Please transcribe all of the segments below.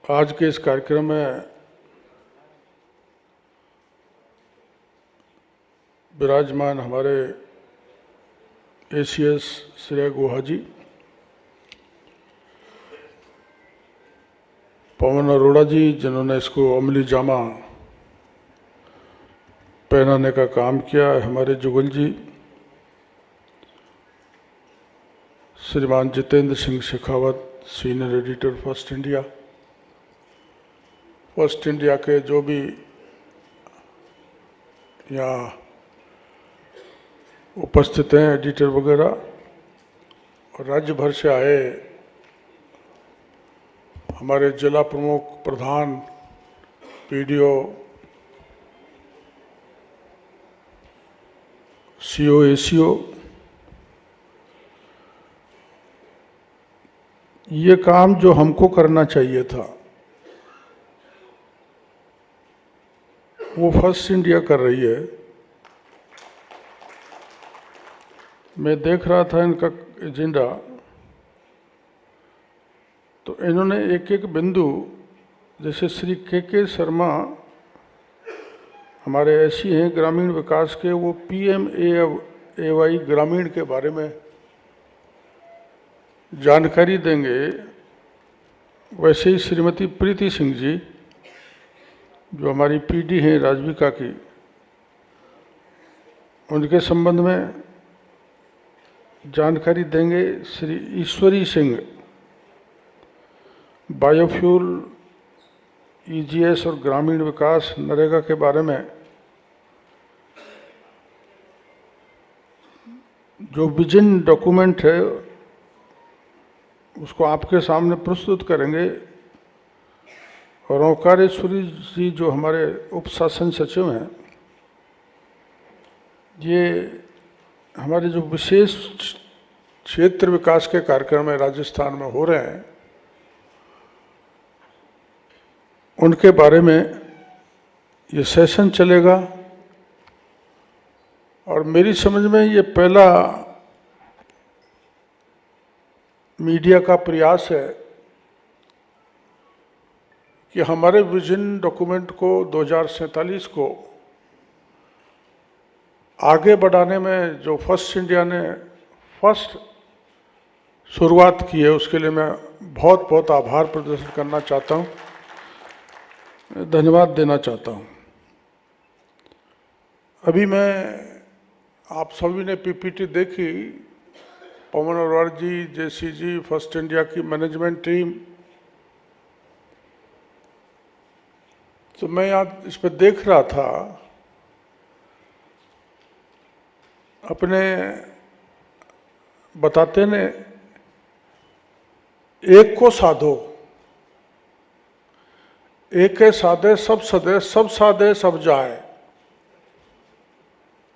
आज के इस कार्यक्रम में विराजमान हमारे एसीएस श्रेया गुहा जी, पवन अरोड़ा जी जिन्होंने इसको अमली जामा पहनाने का काम किया है, हमारे जुगल जी, श्रीमान Jitendra Singh Shekhawat senior editor first India के जो भी यहाँ उपस्थित हैं एडिटर वगैरह, और राज्य भर से आए हमारे जिला प्रमुख, प्रधान, पीडीओ, सीओ, एसीओ, ये काम जो हमको करना चाहिए था वो फर्स्ट इंडिया कर रही है। मैं देख रहा था इनका एजेंडा, तो इन्होंने एक एक बिंदु, जैसे श्री के शर्मा हमारे ऐसी हैं ग्रामीण विकास के, वो PMAY ग्रामीण के बारे में जानकारी देंगे। वैसे ही श्रीमती प्रीति सिंह जी जो हमारी पीडी हैं राजविका की, उनके संबंध में जानकारी देंगे। श्री ईश्वरी सिंह बायोफ्यूल, EGS और ग्रामीण विकास नरेगा के बारे में जो विजन डॉक्यूमेंट है उसको आपके सामने प्रस्तुत करेंगे। और ओंकारेश्वरी जी जो हमारे उप शासन सचिव हैं, ये हमारे जो विशेष क्षेत्र विकास के कार्यक्रम है राजस्थान में हो रहे हैं, उनके बारे में ये सेशन चलेगा। और मेरी समझ में ये पहला मीडिया का प्रयास है कि हमारे विजन डॉक्यूमेंट को 2047 को आगे बढ़ाने में जो फर्स्ट इंडिया ने फर्स्ट शुरुआत की है, उसके लिए मैं बहुत बहुत आभार प्रदर्शन करना चाहता हूँ, धन्यवाद देना चाहता हूँ। अभी आप सभी ने PPT देखी, पवन अरोड़ा जी, JC जी, फर्स्ट इंडिया की मैनेजमेंट टीम, तो मैं यहाँ इस पर देख रहा था, अपने बताते ने एक को साधो, एक के साधे सब सदे, सब साधे सब जाए,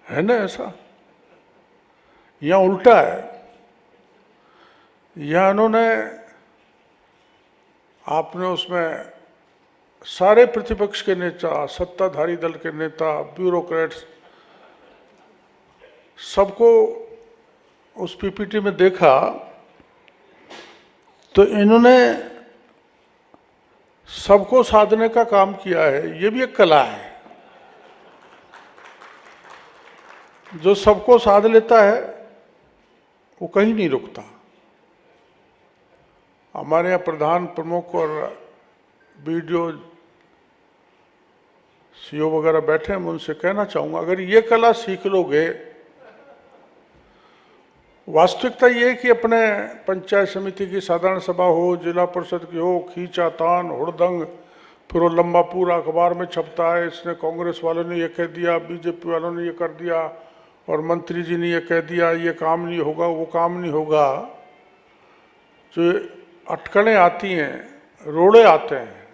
है ना? ऐसा यहाँ उल्टा है। यहाँ उन्होंने, आपने उसमें सारे प्रतिपक्ष के नेता, सत्ताधारी दल के नेता, ब्यूरोक्रेट्स, सबको उस PPT में देखा, तो इन्होंने सबको साधने का काम किया है। ये भी एक कला है, जो सबको साध लेता है वो कहीं नहीं रुकता। हमारे यहाँ प्रधान, प्रमुख और BDO, CO वगैरह बैठे हैं, मैं उनसे कहना चाहूँगा, अगर ये कला सीख लोगे, वास्तविकता ये है कि अपने पंचायत समिति की साधारण सभा हो, जिला परिषद की हो, खींचातान, हुड़दंग, फिर वो लंबा पूरा अखबार में छपता है, इसने कांग्रेस वालों ने ये कह दिया, BJP वालों ने ये कर दिया, और मंत्री जी ने ये कह दिया, ये काम नहीं होगा, वो काम नहीं होगा। जो अटकलें आती हैं, रोड़े आते हैं।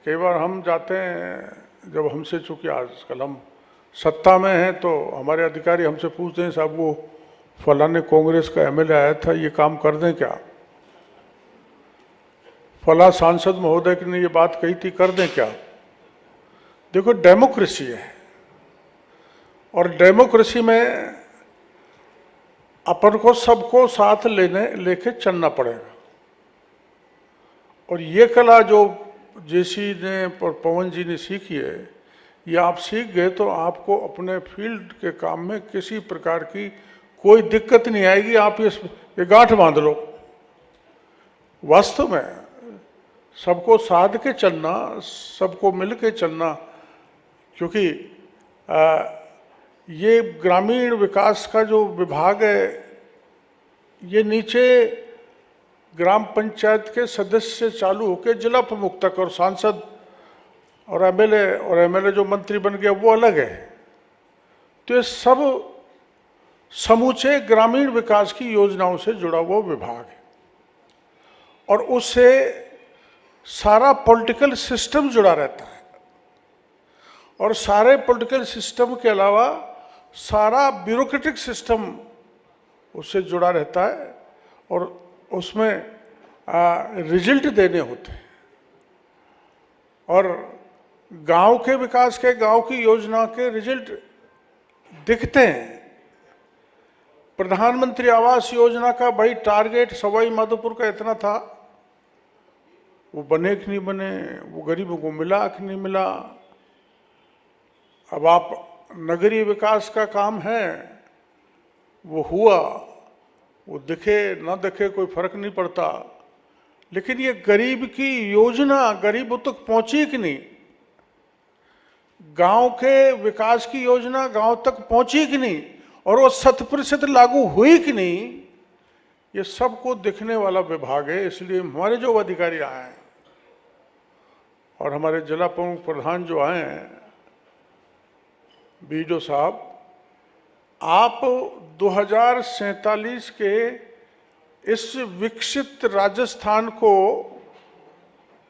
कई बार हम जाते हैं, जब हमसे, चूँकि आजकल हम सत्ता में हैं, तो हमारे अधिकारी हमसे पूछते हैं, साहब वो फलाने कांग्रेस का MLA आया था, ये काम कर दें क्या? फला सांसद महोदय ने ये बात कही थी, कर दें क्या? देखो, डेमोक्रेसी है, और डेमोक्रेसी में अपन को सबको साथ लेके चलना पड़ेगा। और ये कला जो जेसी ने और पवन जी ने सीखी है, ये आप सीख गए तो आपको अपने फील्ड के काम में किसी प्रकार की कोई दिक्कत नहीं आएगी। आप ये गांठ बांध लो। वास्तव में सबको साध के चलना, सबको मिल के चलना, क्योंकि ये ग्रामीण विकास का जो विभाग है, ये नीचे ग्राम पंचायत के सदस्य से चालू होकर जिला प्रमुख तक और सांसद और एमएलए जो मंत्री बन गया वो अलग है। तो ये सब समूचे ग्रामीण विकास की योजनाओं से जुड़ा हुआ विभाग है और उससे सारा पॉलिटिकल सिस्टम जुड़ा रहता है और सारे पॉलिटिकल सिस्टम के अलावा सारा ब्यूरोक्रेटिक सिस्टम उससे जुड़ा रहता है और उसमें रिजल्ट देने होते हैं। और गांव के विकास के, गांव की योजना के रिजल्ट दिखते हैं। प्रधानमंत्री आवास योजना का भाई टारगेट सवाई माधोपुर का इतना था, वो बने कि नहीं बने, वो गरीबों को मिला कि नहीं मिला। अब आप नगरीय विकास का काम है, वो हुआ, वो दिखे ना दिखे कोई फर्क नहीं पड़ता, लेकिन ये गरीब की योजना गरीबों तक पहुंची कि नहीं, गांव के विकास की योजना गांव तक पहुंची कि नहीं और वो 100% लागू हुई कि नहीं, ये सबको दिखने वाला विभाग है। इसलिए हमारे जो अधिकारी आए हैं और हमारे जिला प्रमुख प्रधान जो आए हैं, बीडो साहब, आप 2047 के इस विकसित राजस्थान को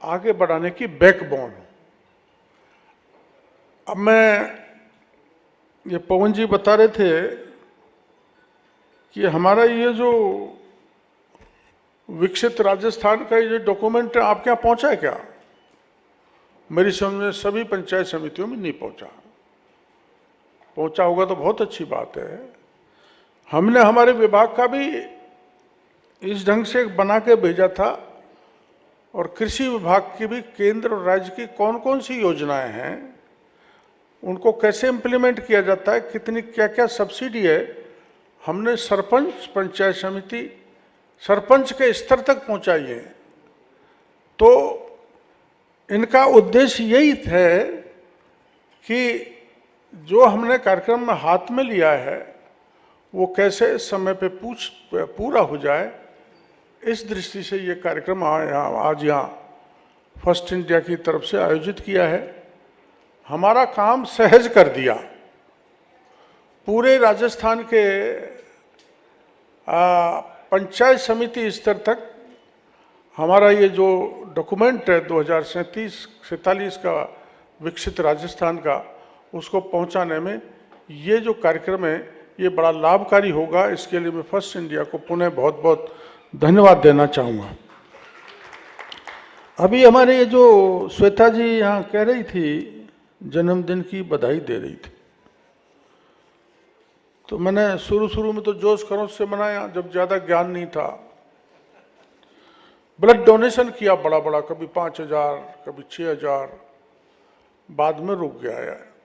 आगे बढ़ाने की बैकबोन। अब मैं, ये पवन जी बता रहे थे कि हमारा ये जो विकसित राजस्थान का ये डॉक्यूमेंट आपके यहाँ पहुंचा है क्या? मेरी समझ में सभी पंचायत समितियों में नहीं पहुंचा। पहुंचा होगा तो बहुत अच्छी बात है। हमने हमारे विभाग का भी इस ढंग से बना के भेजा था और कृषि विभाग की भी केंद्र और राज्य की कौन कौन सी योजनाएं हैं, उनको कैसे इम्प्लीमेंट किया जाता है, कितनी क्या क्या सब्सिडी है, हमने सरपंच, पंचायत समिति, सरपंच के स्तर तक पहुंचाई है। तो इनका उद्देश्य यही है कि जो हमने कार्यक्रम में हाथ में लिया है वो कैसे समय पे पूरा हो जाए, इस दृष्टि से ये कार्यक्रम आज यहाँ फर्स्ट इंडिया की तरफ से आयोजित किया है। हमारा काम सहज कर दिया। पूरे राजस्थान के पंचायत स्तर तक हमारा ये जो डॉक्यूमेंट है 2047 का विकसित राजस्थान का, उसको पहुंचाने में ये जो कार्यक्रम है ये बड़ा लाभकारी होगा। इसके लिए मैं फर्स्ट इंडिया को पुनः बहुत बहुत धन्यवाद देना चाहूँगा। अभी हमारे ये जो श्वेता जी यहाँ कह रही थी, जन्मदिन की बधाई दे रही थी, तो मैंने शुरू में तो जोश खरोश से मनाया जब ज़्यादा ज्ञान नहीं था। ब्लड डोनेशन किया बड़ा बड़ा, कभी 5,000 कभी 6,000, बाद में रुक गया है।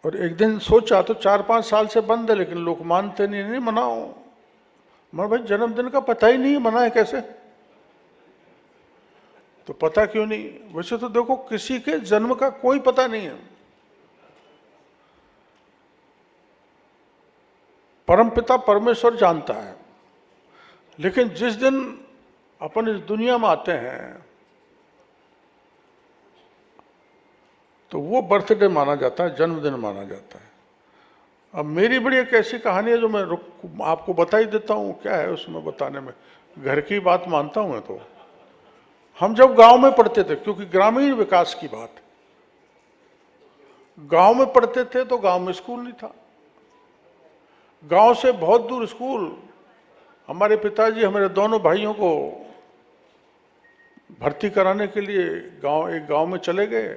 और एक दिन सोचा तो 4-5 साल से बंद है, लेकिन लोग मानते नहीं मनाओ। मैं भाई जन्मदिन का पता ही नहीं मनाए कैसे, तो पता क्यों नहीं? वैसे तो देखो किसी के जन्म का कोई पता नहीं है। परमपिता परमेश्वर जानता है, लेकिन जिस दिन अपन इस दुनिया में आते हैं तो वो बर्थडे माना जाता है, जन्मदिन माना जाता है। अब मेरी बड़ी एक ऐसी कहानी है जो मैं आपको बता ही देता हूँ। क्या है उसमें बताने में, घर की बात मानता हूँ मैं। तो हम जब गांव में पढ़ते थे, क्योंकि ग्रामीण विकास की बात, गांव में पढ़ते थे तो गांव में स्कूल नहीं था, गांव से बहुत दूर स्कूल। हमारे पिताजी हमारे दोनों भाइयों को भर्ती कराने के लिए एक गांव में चले गए।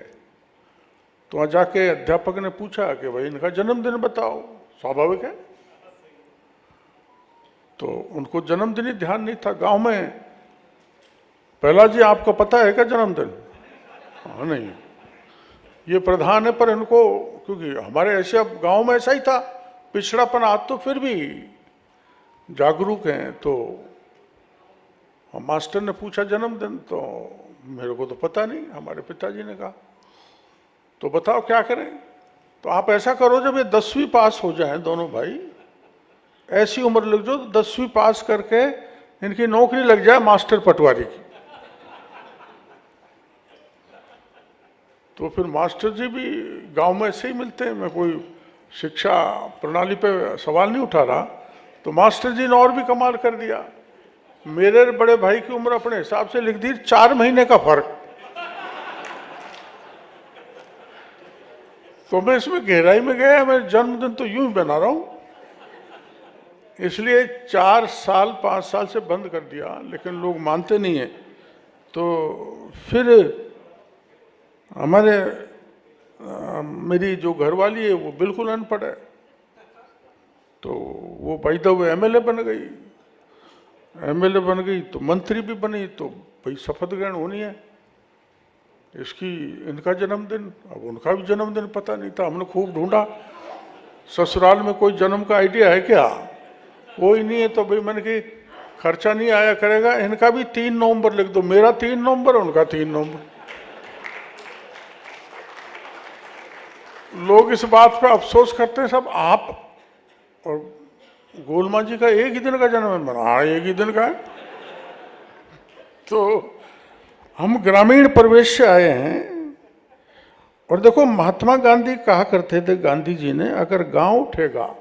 तो वहाँ जाके अध्यापक ने पूछा कि भाई इनका जन्मदिन बताओ। स्वाभाविक है, तो उनको जन्मदिन ही ध्यान नहीं था। गांव में पहला जी आपको पता है क्या जन्मदिन? हाँ नहीं, ये प्रधान है, पर इनको क्योंकि हमारे ऐसे अब गांव में ऐसा ही था, पिछड़ापन, आज तो फिर भी जागरूक हैं। तो मास्टर ने पूछा जन्मदिन, तो मेरे को तो पता नहीं, हमारे पिताजी ने कहा तो बताओ क्या करें? तो आप ऐसा करो, जब ये 10वीं पास हो जाए दोनों भाई, ऐसी उम्र लग जाओ, 10वीं पास करके इनकी नौकरी लग जाए मास्टर पटवारी की। तो फिर मास्टर जी भी गांव में ऐसे ही मिलते हैं। मैं कोई शिक्षा प्रणाली पे सवाल नहीं उठा रहा। तो मास्टर जी ने और भी कमाल कर दिया, मेरे बड़े भाई की उम्र अपने हिसाब से लिख दी 4 महीने का फर्क। तो मैं इसमें गहराई में गया, मैं जन्मदिन तो यूं ही बना रहा हूं, इसलिए 4 साल 5 साल से बंद कर दिया, लेकिन लोग मानते नहीं है। तो फिर हमारे मेरी जो घरवाली है वो बिल्कुल अनपढ़ है, तो वो भाई द वो एमएलए बन गई। एमएलए बन गई तो मंत्री भी बनी, तो भाई शपथ ग्रहण होनी है इसकी, इनका जन्मदिन। अब उनका भी जन्मदिन पता नहीं था, हमने खूब ढूंढा, ससुराल में कोई जन्म का आइडिया है क्या? कोई नहीं है। तो भाई मैंने कि खर्चा नहीं आया करेगा, इनका भी 3 नवंबर लिख दो, मेरा 3 नवंबर, उनका 3 नवंबर। लोग इस बात पर अफसोस करते हैं सब, आप और गोलमा जी का एक ही दिन का जन्मदिन बना। हाँ, एक ही दिन का है। तो हम ग्रामीण परिवेश से आए हैं। और देखो, महात्मा गांधी कहा करते थे, गांधी जी ने, अगर गांव उठेगा,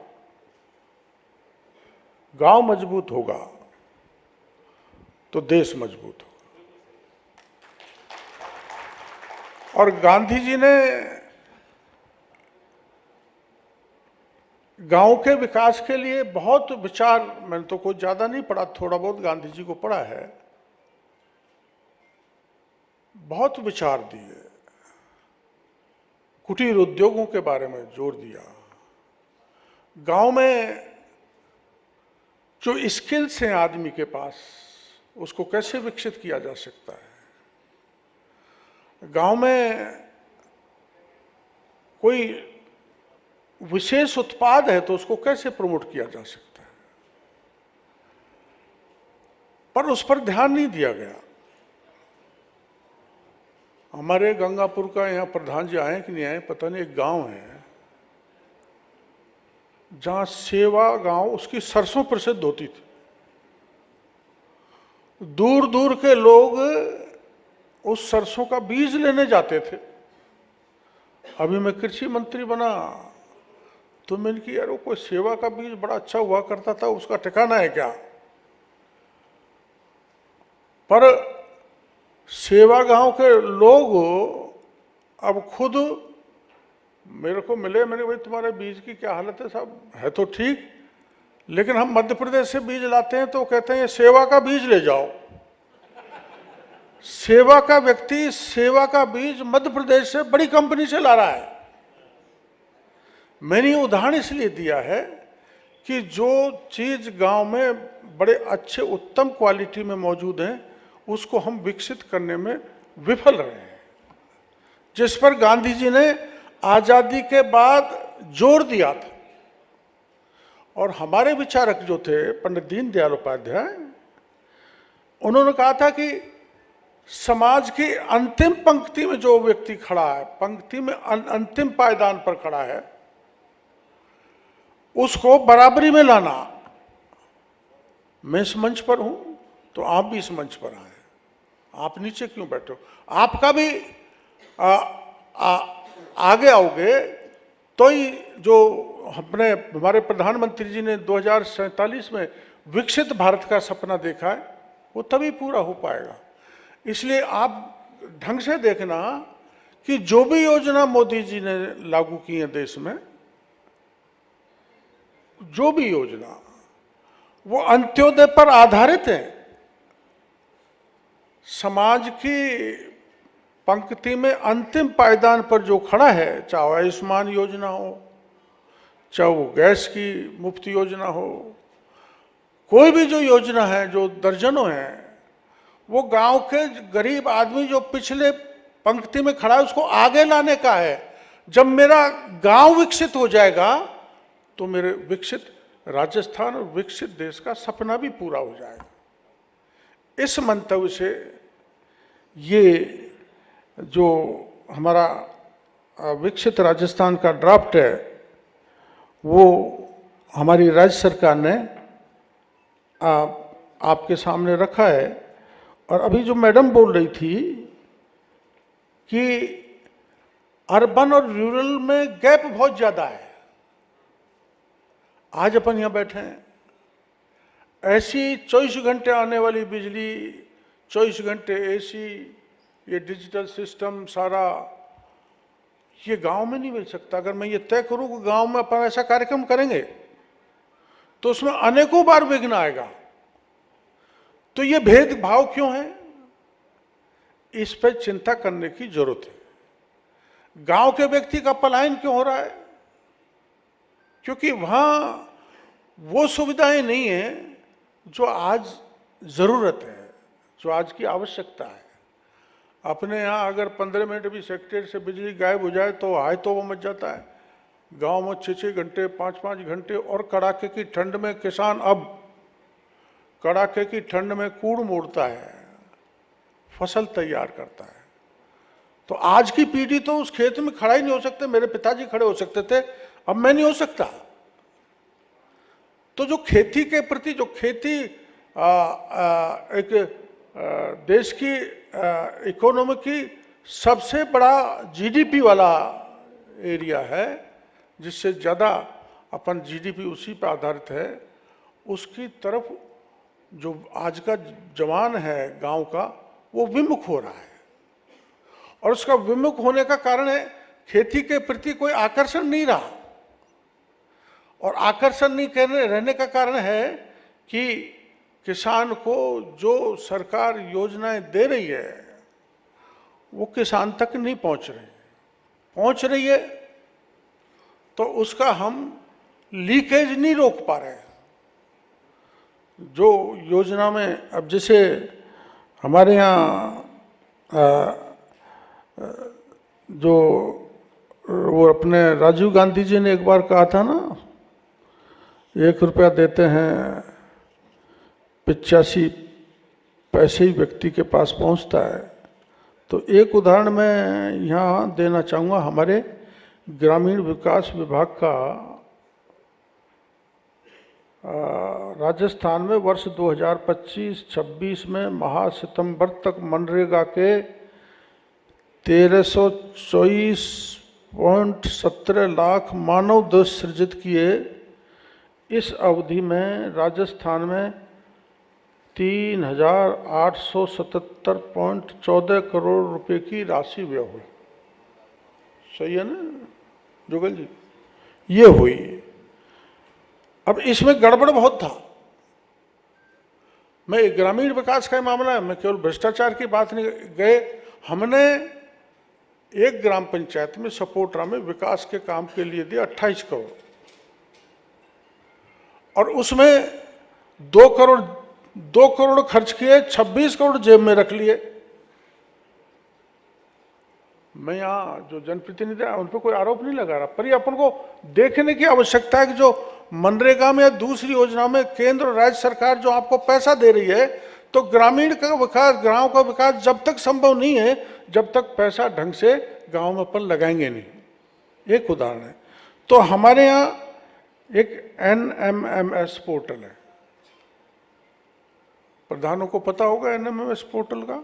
गांव मजबूत होगा तो देश मजबूत होगा। और गांधी जी ने गांव के विकास के लिए बहुत विचार, मैंने तो कुछ ज्यादा नहीं पढ़ा, थोड़ा बहुत गांधी जी को पढ़ा है, बहुत विचार दिए। कुटीर उद्योगों के बारे में जोर दिया। गांव में जो स्किल्स हैं आदमी के पास, उसको कैसे विकसित किया जा सकता है। गांव में कोई विशेष उत्पाद है तो उसको कैसे प्रमोट किया जा सकता है, पर उस पर ध्यान नहीं दिया गया। हमारे गंगापुर का यहाँ प्रधान जी आए कि नहीं आए पता नहीं, एक गांव है जहां सेवा गांव, उसकी सरसों प्रसिद्ध होती थी। दूर दूर के लोग उस सरसों का बीज लेने जाते थे। अभी मैं कृषि मंत्री बना तो मैंने कि यार वो कोई सेवा का बीज बड़ा अच्छा हुआ करता था, उसका ठिकाना है क्या? पर सेवा गांव के लोग अब खुद मेरे को मिले, मैंने भाई तुम्हारे बीज की क्या हालत है साहब? है तो ठीक, लेकिन हम मध्य प्रदेश से बीज लाते हैं तो कहते हैं ये सेवा का बीज ले जाओ। सेवा का व्यक्ति सेवा का बीज मध्य प्रदेश से बड़ी कंपनी से ला रहा है। मैंने उदाहरण इसलिए दिया है कि जो चीज गांव में बड़े अच्छे उत्तम क्वालिटी में मौजूद है, उसको हम विकसित करने में विफल रहे हैं, जिस पर गांधी जी ने आजादी के बाद जोर दिया था। और हमारे विचारक जो थे पंडित दीनदयाल उपाध्याय, उन्होंने कहा था कि समाज की अंतिम पंक्ति में जो व्यक्ति खड़ा है, पंक्ति में अंतिम पायदान पर खड़ा है, उसको बराबरी में लाना। मैं इस मंच पर हूं तो आप भी इस मंच पर आए, आप नीचे क्यों बैठे हो? आपका भी आगे आओगे तो ही जो हमारे प्रधानमंत्री जी ने 2047 में विकसित भारत का सपना देखा है, वो तभी पूरा हो पाएगा। इसलिए आप ढंग से देखना कि जो भी योजना मोदी जी ने लागू की है देश में, जो भी योजना, वो अंत्योदय पर आधारित है। समाज की पंक्ति में अंतिम पायदान पर जो खड़ा है, चाहे आयुष्मान योजना हो, चाहे वो गैस की मुफ्त योजना हो, कोई भी जो योजना है, जो दर्जनों है, वो गांव के गरीब आदमी जो पिछले पंक्ति में खड़ा है उसको आगे लाने का है। जब मेरा गांव विकसित हो जाएगा तो मेरे विकसित राजस्थान और विकसित देश का सपना भी पूरा हो जाएगा। इस मंतव्य से ये जो हमारा विकसित राजस्थान का ड्राफ्ट है वो हमारी राज्य सरकार ने आपके सामने रखा है। और अभी जो मैडम बोल रही थी कि अर्बन और रूरल में गैप बहुत ज्यादा है। आज अपन यहां बैठे हैं, ऐसी 24 घंटे आने वाली बिजली, 24 घंटे एसी, ये डिजिटल सिस्टम सारा ये गांव में नहीं मिल सकता। अगर मैं ये तय करूं कि गांव में अपन ऐसा कार्यक्रम करेंगे तो उसमें अनेकों बार विघ्न आएगा। तो ये भेदभाव क्यों है, इस पर चिंता करने की जरूरत है। गांव के व्यक्ति का पलायन क्यों हो रहा है, क्योंकि वहां वो सुविधाएं नहीं है जो आज जरूरत है, जो आज की आवश्यकता है। अपने यहाँ अगर 15 मिनट भी सेक्टर से बिजली गायब हो जाए तो हाय तो वो मच जाता है। गांव में 6-6 घंटे 5-5 घंटे, और कड़ाके की ठंड में किसान अब कड़ाके की ठंड में कूड़ मोड़ता है, फसल तैयार करता है। तो आज की पीढ़ी तो उस खेत में खड़ा ही नहीं हो सकते। मेरे पिताजी खड़े हो सकते थे, अब मैं नहीं हो सकता। तो जो खेती के प्रति, जो खेती एक देश की इकोनॉमी की सबसे बड़ा जीडीपी वाला एरिया है, जिससे ज़्यादा अपन जीडीपी उसी पर आधारित है, उसकी तरफ जो आज का जवान है गांव का वो विमुख हो रहा है। और उसका विमुख होने का कारण है खेती के प्रति कोई आकर्षण नहीं रहा। और आकर्षण नहीं रहने का कारण है कि किसान को जो सरकार योजनाएं दे रही है वो किसान तक नहीं पहुंच रही है तो उसका हम लीकेज नहीं रोक पा रहे। जो योजना में अब जैसे हमारे यहाँ जो वो अपने राजीव गांधी जी ने एक बार कहा था ना, 1 रुपया देते हैं 85 पैसे ही व्यक्ति के पास पहुंचता है। तो एक उदाहरण मैं यहाँ देना चाहूँगा। हमारे ग्रामीण विकास विभाग का राजस्थान में वर्ष 2025-26 में महा सितंबर तक मनरेगा के 1324.17 लाख मानव दिवस सृजित किए। इस अवधि में राजस्थान में 3877.14 करोड़ रुपए की राशि व्यय हुई। सही है ना जुगल जी, ये हुई। अब इसमें गड़बड़ बहुत था। मैं ग्रामीण विकास का मामला है, मैं केवल भ्रष्टाचार की बात नहीं गए। हमने एक ग्राम पंचायत में सपोटरा में विकास के काम के लिए दिया 28 करोड़, और उसमें 2 करोड़ खर्च किए, 26 करोड़ जेब में रख लिए। मैं यहाँ जो जनप्रतिनिधि है उन पर कोई आरोप नहीं लगा रहा, पर ये अपन को देखने की आवश्यकता है कि जो मनरेगा में या दूसरी योजना में केंद्र और राज्य सरकार जो आपको पैसा दे रही है, तो ग्रामीण का विकास, गांव का विकास जब तक संभव नहीं है जब तक पैसा ढंग से गांव में अपन लगाएंगे नहीं। एक उदाहरण है। तो हमारे यहाँ एक NMMS पोर्टल है, प्रधानों को पता होगा NMMS पोर्टल का,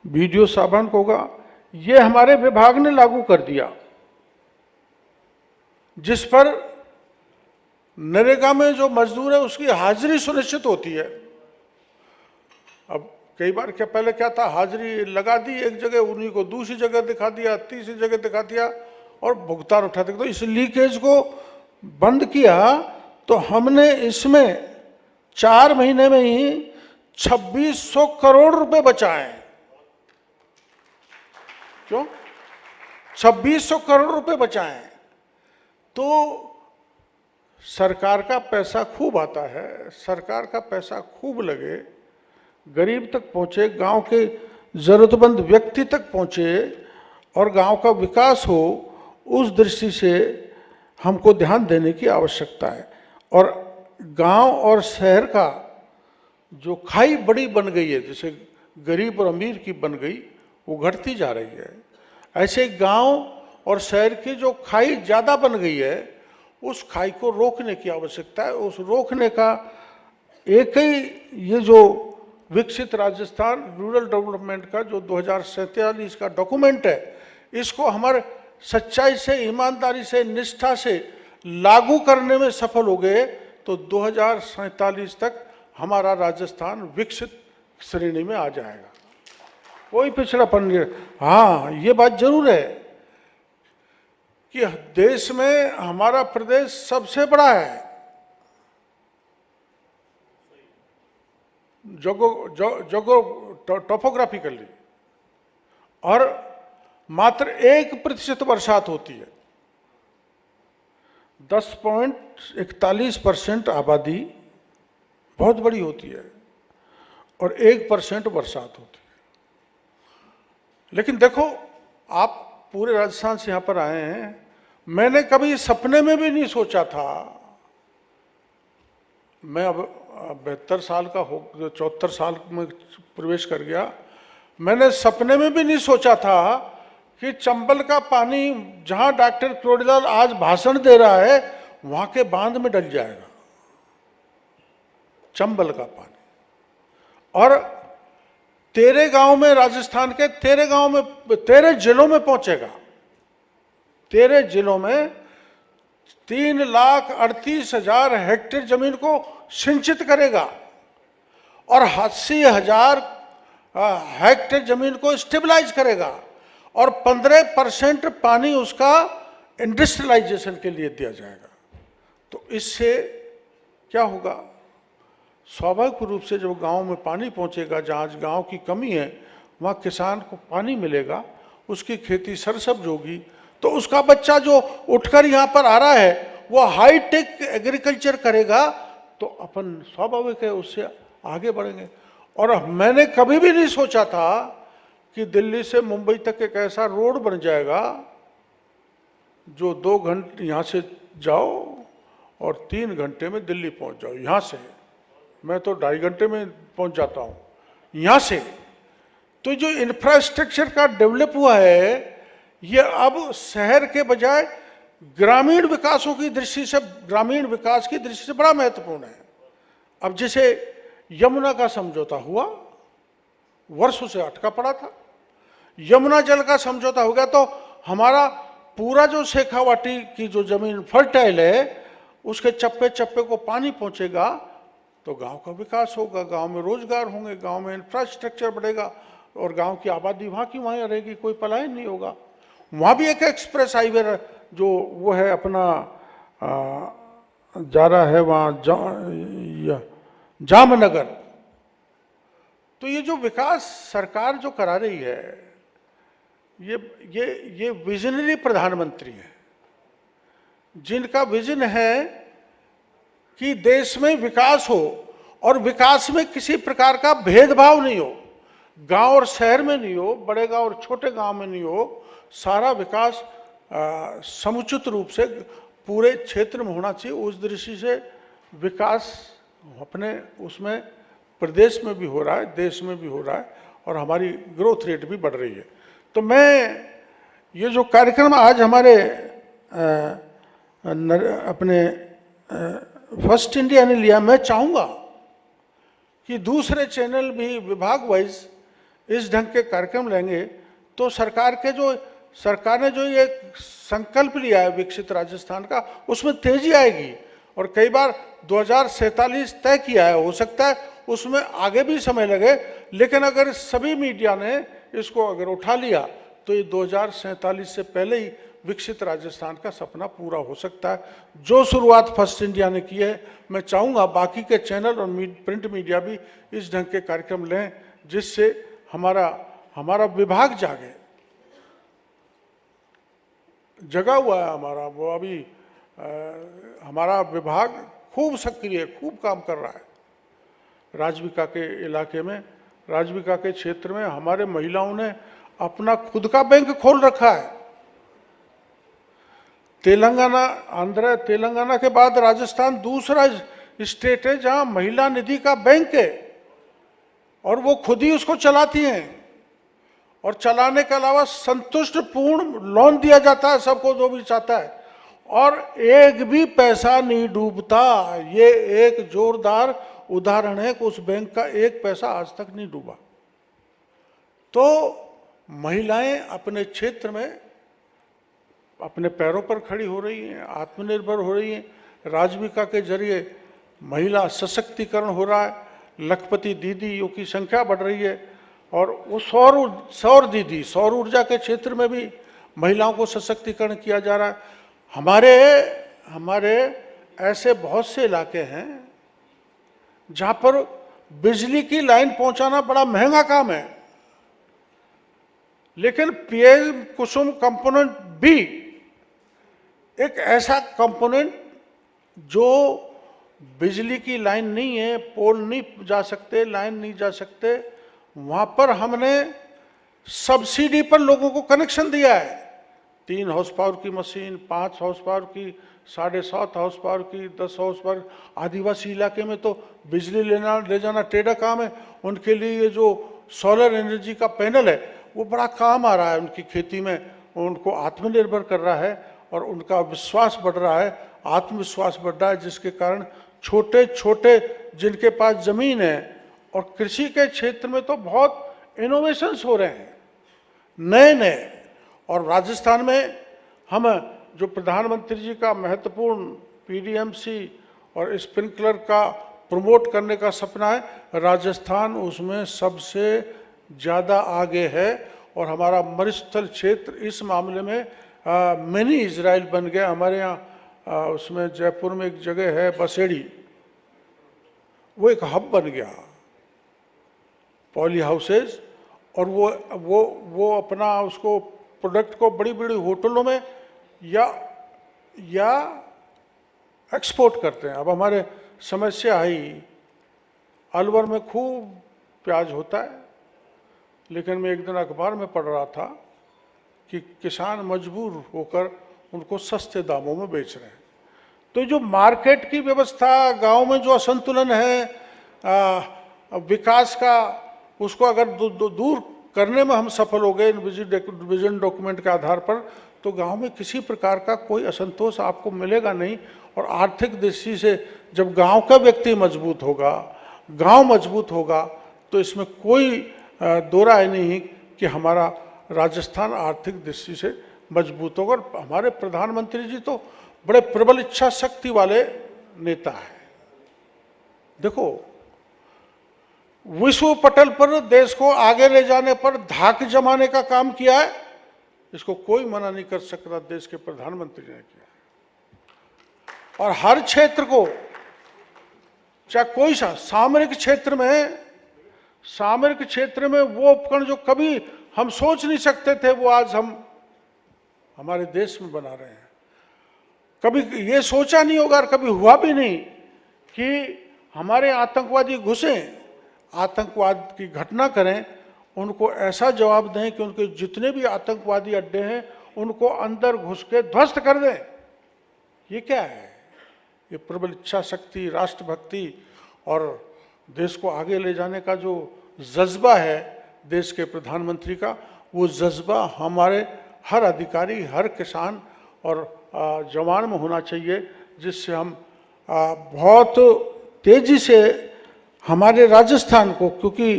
वीडियो साधन को होगा। ये हमारे विभाग ने लागू कर दिया, जिस पर नरेगा में जो मजदूर है उसकी हाजिरी सुनिश्चित होती है। अब कई बार क्या पहले क्या था, हाजिरी लगा दी एक जगह, उन्हीं को दूसरी जगह दिखा दिया, तीसरी जगह दिखा दिया और भुगतान उठाते। तो इस लीकेज को बंद किया तो हमने इसमें 4 महीने में ही 2600 करोड़ रुपए बचाए। क्यों 2600 करोड़ रुपए बचाए? तो सरकार का पैसा खूब आता है, सरकार का पैसा खूब लगे गरीब तक पहुंचे, गांव के जरूरतमंद व्यक्ति तक पहुंचे और गांव का विकास हो, उस दृष्टि से हमको ध्यान देने की आवश्यकता है। और गांव और शहर का जो खाई बड़ी बन गई है, जैसे गरीब और अमीर की बन गई, वो घटती जा रही है। ऐसे गांव और शहर की जो खाई ज़्यादा बन गई है, उस खाई को रोकने की आवश्यकता है। उस रोकने का एक ही ये जो विकसित राजस्थान रूरल डेवलपमेंट का जो 2047 का डॉक्यूमेंट है, इसको हमारे सच्चाई से, ईमानदारी से, निष्ठा से लागू करने में सफल हो गए तो 2047 तक हमारा राजस्थान विकसित श्रेणी में आ जाएगा, कोई पिछड़ापन नहीं। हाँ, ये बात जरूर है कि देश में हमारा प्रदेश सबसे बड़ा है टोपोग्राफिकली, और मात्र 1% बरसात होती है। 10.41% आबादी बहुत बड़ी होती है और 1% बरसात होती है। लेकिन देखो, आप पूरे राजस्थान से यहाँ पर आए हैं, मैंने कभी सपने में भी नहीं सोचा था, मैं अब 72 साल का हो, 74 साल में प्रवेश कर गया, मैंने सपने में भी नहीं सोचा था कि चंबल का पानी जहां डॉक्टर क्रोडीलाल आज भाषण दे रहा है, वहां के बांध में डल जाएगा चंबल का पानी। और तेरे गांव में, राजस्थान के तेरे गांव में, तेरे जिलों में पहुंचेगा। तेरे जिलों में 3,38,000 हेक्टेयर जमीन को सिंचित करेगा और 80,000 हेक्टेयर जमीन को स्टेबलाइज करेगा और 15% पानी उसका इंडस्ट्रियलाइजेशन के लिए दिया जाएगा। तो इससे क्या होगा? स्वाभाविक रूप से जब गांव में पानी पहुंचेगा, जहाँ गांव की कमी है, वहाँ किसान को पानी मिलेगा, उसकी खेती सरसब्ज होगी, तो उसका बच्चा जो उठकर यहाँ पर आ रहा है वो हाईटेक एग्रीकल्चर करेगा, तो अपन स्वाभाविक है उससे आगे बढ़ेंगे। और मैंने कभी भी नहीं सोचा था कि दिल्ली से मुंबई तक एक ऐसा रोड बन जाएगा जो 2 घंटे यहाँ से जाओ और 3 घंटे में दिल्ली पहुँच जाओ। यहाँ से मैं तो 2.5 घंटे में पहुँच जाता हूँ यहाँ से। तो जो इंफ्रास्ट्रक्चर का डेवलप हुआ है, ये अब शहर के बजाय ग्रामीण विकासों की दृष्टि से, ग्रामीण विकास की दृष्टि से बड़ा महत्वपूर्ण है। अब जैसे यमुना का समझौता हुआ, वर्षों से अटका पड़ा था, यमुना जल का समझौता हो गया, तो हमारा पूरा जो शेखावाटी की जो जमीन फर्टाइल है, उसके चप्पे चप्पे को पानी पहुंचेगा तो गांव का विकास होगा, गांव में रोजगार होंगे, गांव में इंफ्रास्ट्रक्चर बढ़ेगा और गांव की आबादी वहाँ की वहीं रहेगी, कोई पलायन नहीं होगा। वहाँ भी एक एक्सप्रेस हाईवे जो वो है अपना जा रहा है वहाँ जामनगर। तो ये जो विकास सरकार जो करा रही है, ये विजनरी प्रधानमंत्री है, जिनका विजन है कि देश में विकास हो और विकास में किसी प्रकार का भेदभाव नहीं हो, गांव और शहर में नहीं हो, बड़े गांव और छोटे गांव में नहीं हो, सारा विकास समुचित रूप से पूरे क्षेत्र में होना चाहिए। उस दृष्टि से विकास अपने उसमें प्रदेश में भी हो रहा है, देश में भी हो रहा है और हमारी ग्रोथ रेट भी बढ़ रही है। तो मैं ये जो कार्यक्रम आज हमारे अपने फर्स्ट इंडिया ने लिया, मैं चाहूँगा कि दूसरे चैनल भी विभाग वाइज इस ढंग के कार्यक्रम लेंगे तो सरकार ने जो ये संकल्प लिया है विकसित राजस्थान का, उसमें तेजी आएगी। और कई बार 2047 तय किया है, हो सकता है उसमें आगे भी समय लगे, लेकिन अगर सभी मीडिया ने इसको अगर उठा लिया तो ये 2047 से पहले ही विकसित राजस्थान का सपना पूरा हो सकता है। जो शुरुआत फर्स्ट इंडिया ने की है, मैं चाहूँगा बाकी के चैनल और प्रिंट मीडिया भी इस ढंग के कार्यक्रम लें, जिससे हमारा विभाग जागे। जगा हुआ है हमारा, वो अभी हमारा विभाग खूब सक्रिय, खूब काम कर रहा है। राजविका के इलाके में राजविका के क्षेत्र में हमारे महिलाओं ने अपना खुद का बैंक खोल रखा है। तेलंगाना के बाद राजस्थान दूसरा स्टेट है जहां महिला निधि का बैंक है और वो खुद ही उसको चलाती हैं और चलाने के अलावा संतुष्टपूर्ण लोन दिया जाता है सबको जो भी चाहता है और एक भी पैसा नहीं डूबता। ये एक जोरदार उदाहरण है कि उस बैंक का एक पैसा आज तक नहीं डूबा। तो महिलाएं अपने क्षेत्र में अपने पैरों पर खड़ी हो रही हैं, आत्मनिर्भर हो रही हैं। राजविका के जरिए महिला सशक्तिकरण हो रहा है, लखपति दीदियों की संख्या बढ़ रही है और वो सौर ऊर्जा के क्षेत्र में भी महिलाओं को सशक्तिकरण किया जा रहा है। हमारे ऐसे बहुत से इलाके हैं जहां पर बिजली की लाइन पहुंचाना बड़ा महंगा काम है, लेकिन पीएम कुसुम कंपोनेंट भी एक ऐसा कंपोनेंट जो बिजली की लाइन नहीं है, पोल नहीं जा सकते, लाइन नहीं जा सकते, वहां पर हमने सब्सिडी पर लोगों को कनेक्शन दिया है। 3 हॉर्स पावर की मशीन, 5 हॉर्स पावर की, 7.5 हॉर्स पावर की, 10 हॉर्स पावर। आदिवासी इलाके में तो बिजली ले जाना टेढ़ा काम है, उनके लिए ये जो सोलर एनर्जी का पैनल है वो बड़ा काम आ रहा है उनकी खेती में, उनको आत्मनिर्भर कर रहा है और उनका विश्वास बढ़ रहा है, आत्मविश्वास बढ़ रहा है, जिसके कारण छोटे छोटे जिनके पास जमीन है और कृषि के क्षेत्र में तो बहुत इनोवेशंस हो रहे हैं नए नए। और राजस्थान में हम जो प्रधानमंत्री जी का महत्वपूर्ण पीडीएमसी और स्प्रिंकलर का प्रमोट करने का सपना है, राजस्थान उसमें सबसे ज़्यादा आगे है और हमारा मरुस्थल क्षेत्र इस मामले में मिनी इजराइल बन गया। हमारे यहाँ उसमें जयपुर में एक जगह है बसेड़ी, वो एक हब बन गया, पॉली हाउसेज, और वो अपना उसको प्रोडक्ट को बड़ी बड़ी होटलों में या एक्सपोर्ट करते हैं। अब हमारे समस्या आई, अलवर में खूब प्याज होता है, लेकिन मैं एक दिन अखबार में पढ़ रहा था कि किसान मजबूर होकर उनको सस्ते दामों में बेच रहे हैं। तो जो मार्केट की व्यवस्था, गांव में जो असंतुलन है विकास का, उसको अगर दूर करने में हम सफल हो गए विजन डॉक्यूमेंट के आधार पर, तो गांव में किसी प्रकार का कोई असंतोष आपको मिलेगा नहीं। और आर्थिक दृष्टि से जब गांव का व्यक्ति मजबूत होगा, गांव मजबूत होगा, तो इसमें कोई दो राय नहीं कि हमारा राजस्थान आर्थिक दृष्टि से मजबूत होगा। और हमारे प्रधानमंत्री जी तो बड़े प्रबल इच्छा शक्ति वाले नेता हैं। देखो, विश्व पटल पर देश को आगे ले जाने पर धाक जमाने का काम किया है, इसको कोई मना नहीं कर सकता, देश के प्रधानमंत्री ने किया। और हर क्षेत्र को, चाहे कोई सा सामरिक क्षेत्र में वो उपकरण जो कभी हम सोच नहीं सकते थे, वो आज हम हमारे देश में बना रहे हैं। कभी ये सोचा नहीं होगा और कभी हुआ भी नहीं कि हमारे आतंकवादी घुसे, आतंकवाद की घटना करें, उनको ऐसा जवाब दें कि उनके जितने भी आतंकवादी अड्डे हैं उनको अंदर घुस के ध्वस्त कर दें। ये क्या है? ये प्रबल इच्छा शक्ति, राष्ट्रभक्ति और देश को आगे ले जाने का जो जज्बा है देश के प्रधानमंत्री का, वो जज्बा हमारे हर अधिकारी, हर किसान और जवान में होना चाहिए, जिससे हम बहुत तेजी से हमारे राजस्थान को, क्योंकि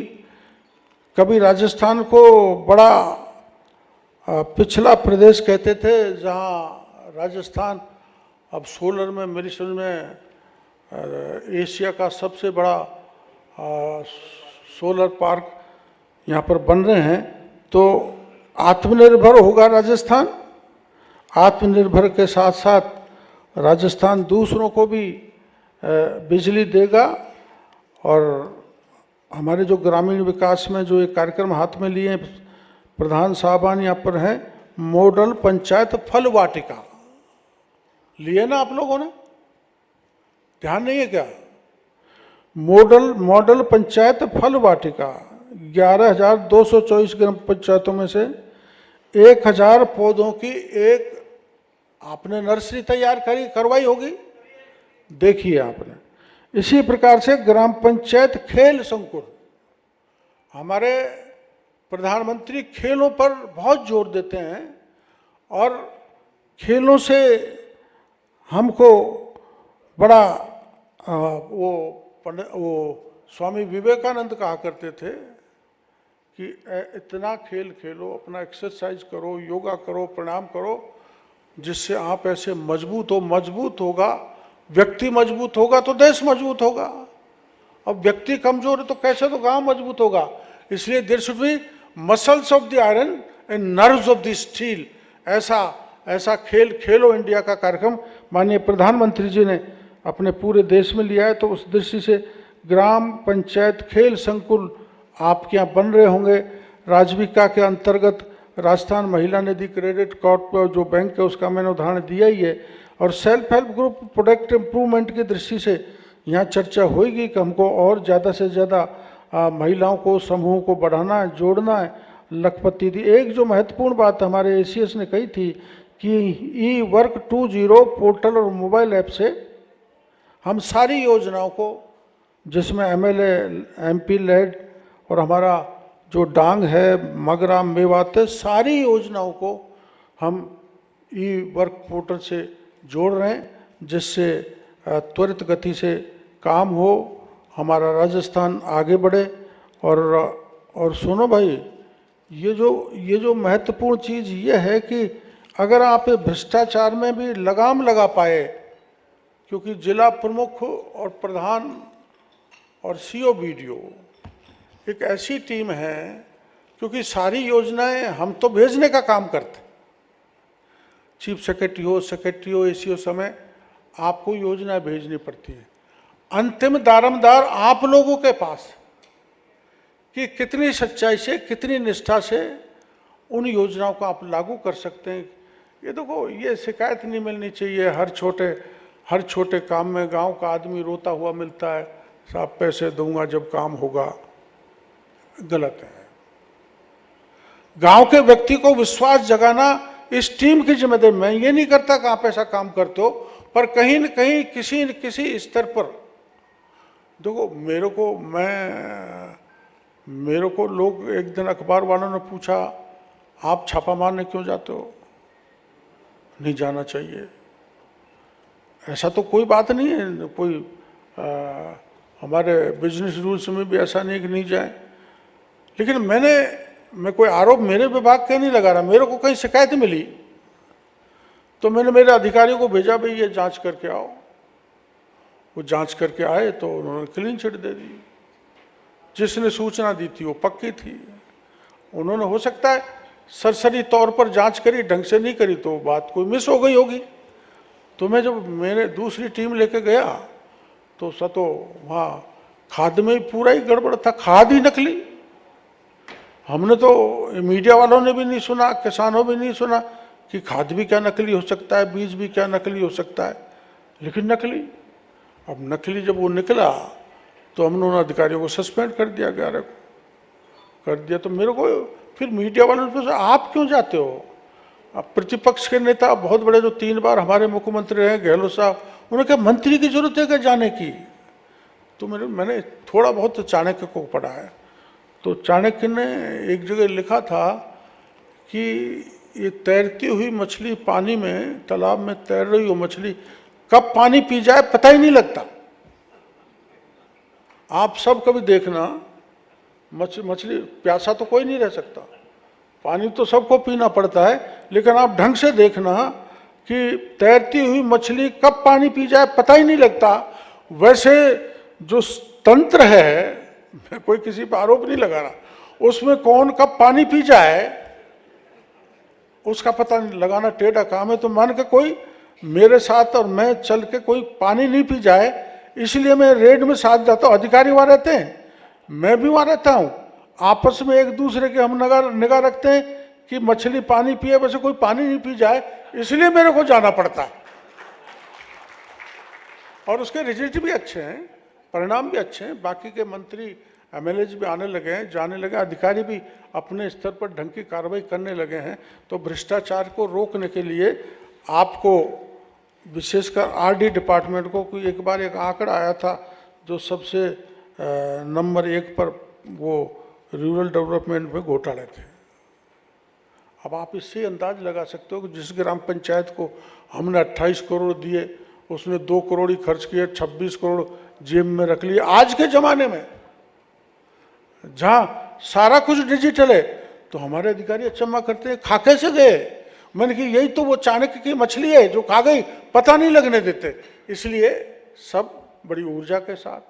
कभी राजस्थान को बड़ा पिछला प्रदेश कहते थे, जहां राजस्थान अब सोलर में, मेरी समझ में एशिया का सबसे बड़ा सोलर पार्क यहाँ पर बन रहे हैं। तो आत्मनिर्भर होगा राजस्थान, आत्मनिर्भर के साथ साथ राजस्थान दूसरों को भी बिजली देगा। और हमारे जो ग्रामीण विकास में जो एक कार्यक्रम हाथ में लिए प्रधान साहबान यहाँ पर हैं, मॉडल पंचायत फल वाटिका लिए ना आप लोगों ने, ध्यान नहीं है क्या? मॉडल पंचायत फल वाटिका, 11,224 ग्राम पंचायतों में से 1,000 पौधों की एक आपने नर्सरी तैयार करवाई होगी, देखिए आपने। इसी प्रकार से ग्राम पंचायत खेल संकुल, हमारे प्रधानमंत्री खेलों पर बहुत जोर देते हैं और खेलों से हमको बड़ा वो स्वामी विवेकानंद कहा करते थे कि इतना खेल खेलो, अपना एक्सरसाइज करो, योगा करो, प्राणायाम करो, जिससे आप ऐसे मजबूत होगा, व्यक्ति मजबूत होगा तो देश मजबूत होगा। अब व्यक्ति कमजोर है तो कैसे तो गांव मजबूत होगा। इसलिए there should be muscles of the iron and nerves of the steel. ऐसा खेलो इंडिया का कार्यक्रम माननीय प्रधानमंत्री जी ने अपने पूरे देश में लिया है। तो उस दृष्टि से ग्राम पंचायत खेल संकुल आपके यहाँ बन रहे होंगे। राजविका के अंतर्गत राजस्थान महिला निधि क्रेडिट कॉर्प जो बैंक है उसका मैंने उदाहरण दिया ही है। और self help group product improvement की दृष्टि से यहाँ चर्चा होगी कि हमको और ज़्यादा से ज़्यादा महिलाओं को, समूहों को बढ़ाना है, जोड़ना है। लखपति दी एक जो महत्वपूर्ण बात हमारे एसीएस ने कही थी कि ई वर्क 2.0 पोर्टल और मोबाइल ऐप से हम सारी योजनाओं को, जिसमें एमएलए एमपी लेड और हमारा जो डांग है मगरा मेवात, सारी योजनाओं को हम ई वर्क पोर्टल से जोड़ रहे हैं, जिससे त्वरित गति से काम हो, हमारा राजस्थान आगे बढ़े। और सुनो भाई, ये जो महत्वपूर्ण चीज़ ये है कि अगर आप भ्रष्टाचार में भी लगाम लगा पाए, क्योंकि जिला प्रमुख और प्रधान और सीओ बीडीओ एक ऐसी टीम है, क्योंकि सारी योजनाएं हम तो भेजने का काम करते, चीफ सेक्रेटरी हो एसीओ समय आपको योजना भेजनी पड़ती है। अंतिम दारमदार आप लोगों के पास कि कितनी सच्चाई से, कितनी निष्ठा से उन योजनाओं को आप लागू कर सकते हैं। ये देखो, ये शिकायत नहीं मिलनी चाहिए। हर छोटे काम में गांव का आदमी रोता हुआ मिलता है, साहब पैसे दूंगा जब काम होगा। गलत है। गांव के व्यक्ति को विश्वास जगाना इस टीम की जिम्मेदारी। मैं ये नहीं करता कि आप ऐसा काम करते हो, पर कहीं न कहीं किसी न किसी स्तर पर देखो, मेरे को लोग एक दिन अखबार वालों ने पूछा, आप छापा मारने क्यों जाते हो? नहीं जाना चाहिए, ऐसा तो कोई बात नहीं है। कोई हमारे बिजनेस रूल्स में भी ऐसा नहीं कि नहीं जाए। लेकिन मैं कोई आरोप मेरे विभाग के नहीं लगा रहा। मेरे को कहीं शिकायत मिली तो मैंने मेरे अधिकारियों को भेजा, भाई ये जांच करके आओ। वो जांच करके आए तो उन्होंने क्लीन चिट दे दी। जिसने सूचना दी थी वो पक्की थी। उन्होंने हो सकता है सरसरी तौर पर जांच करी, ढंग से नहीं करी, तो बात कोई मिस हो गई होगी। तो मैं जब मैंने दूसरी टीम लेके गया तो वहाँ खाद में पूरा ही गड़बड़ था, खाद ही नकली। हमने तो मीडिया वालों ने भी नहीं सुना, किसानों भी नहीं सुना कि खाद भी क्या नकली हो सकता है, बीज भी क्या नकली हो सकता है, लेकिन नकली। अब नकली जब वो निकला तो हमने उन अधिकारियों को सस्पेंड कर दिया, 11 को कर दिया। तो मेरे को फिर मीडिया वालों ने पूछा, आप क्यों जाते हो? अब प्रतिपक्ष के नेता बहुत बड़े जो 3 बार हमारे मुख्यमंत्री रहे, गहलोत साहब, उन्होंने कहा मंत्री की जरूरत है क्या जाने की? तो मैंने थोड़ा बहुत चाणक्य को पढ़ा है। तो चाणक्य ने एक जगह लिखा था कि ये तैरती हुई मछली पानी में, तालाब में तैर रही हो मछली, कब पानी पी जाए पता ही नहीं लगता। आप सब कभी देखना, मछली प्यासा तो कोई नहीं रह सकता, पानी तो सबको पीना पड़ता है, लेकिन आप ढंग से देखना कि तैरती हुई मछली कब पानी पी जाए पता ही नहीं लगता। वैसे जो तंत्र है, मैं कोई किसी पर आरोप नहीं लगा रहा, उसमें कौन कब पानी पी जाए उसका पता नहीं लगाना टेढ़ा काम है। तो मान के कोई मेरे साथ और मैं चल के कोई पानी नहीं पी जाए, इसलिए मैं रेड में साथ जाता हूँ। अधिकारी वहाँ रहते हैं, मैं भी वहाँ रहता हूँ, आपस में एक दूसरे के हम निगाह रखते हैं कि मछली पानी पिए, वैसे कोई पानी नहीं पी जाए, इसलिए मेरे को जाना पड़ता है। और उसके रिजल्ट भी अच्छे हैं, परिणाम भी अच्छे हैं। बाकी के मंत्री एमएलए भी आने लगे हैं, जाने लगे, अधिकारी भी अपने स्तर पर ढंग की कार्रवाई करने लगे हैं। तो भ्रष्टाचार को रोकने के लिए आपको विशेषकर आरडी डिपार्टमेंट को, कोई एक बार एक आंकड़ा आया था जो सबसे नंबर 1 पर वो रूरल डेवलपमेंट में घोटाले थे। अब आप इससे अंदाज लगा सकते हो कि जिस ग्राम पंचायत को हमने 28 करोड़ दिए, उसने 2 करोड़ ही खर्च किए, 26 करोड़ जेब में रख लिए। आज के ज़माने में जहाँ सारा कुछ डिजिटल है, तो हमारे अधिकारी अचंभा करते हैं, खा कैसे गए? मैंने कि यही तो वो चाणक्य की मछली है जो खा गई, पता नहीं लगने देते। इसलिए सब बड़ी ऊर्जा के साथ,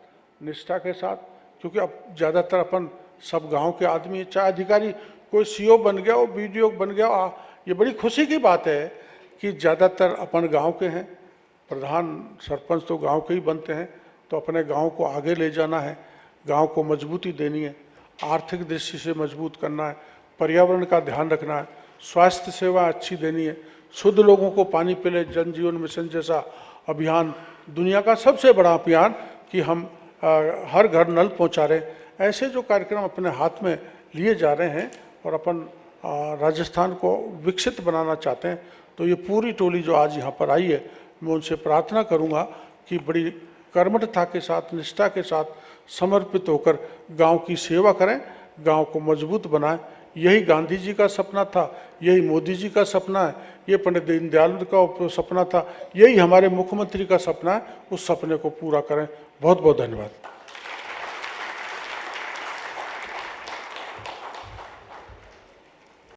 निष्ठा के साथ, क्योंकि अब ज़्यादातर अपन सब गांव के आदमी, चाहे अधिकारी कोई सीओ बन गया हो, बीडीओ बन गया हो, ये बड़ी खुशी की बात है कि ज़्यादातर अपन गांव के हैं। प्रधान सरपंच तो गांव के ही बनते हैं। तो अपने गांव को आगे ले जाना है, गांव को मजबूती देनी है, आर्थिक दृष्टि से मजबूत करना है, पर्यावरण का ध्यान रखना है, स्वास्थ्य सेवा अच्छी देनी है, शुद्ध लोगों को पानी पिले, जन जीवन मिशन जैसा अभियान, दुनिया का सबसे बड़ा अभियान कि हम हर घर नल पहुंचा रहे, ऐसे जो कार्यक्रम अपने हाथ में लिए जा रहे हैं और अपन राजस्थान को विकसित बनाना चाहते हैं। तो ये पूरी टोली जो आज यहाँ पर आई है, मैं उनसे प्रार्थना करूँगा कि बड़ी कर्मठता के साथ, निष्ठा के साथ समर्पित होकर गांव की सेवा करें, गांव को मजबूत बनाएं। यही गांधी जी का सपना था, यही मोदी जी का सपना है, ये पंडित दीनदयाल का सपना था, यही हमारे मुख्यमंत्री का सपना है। उस सपने को पूरा करें। बहुत बहुत धन्यवाद।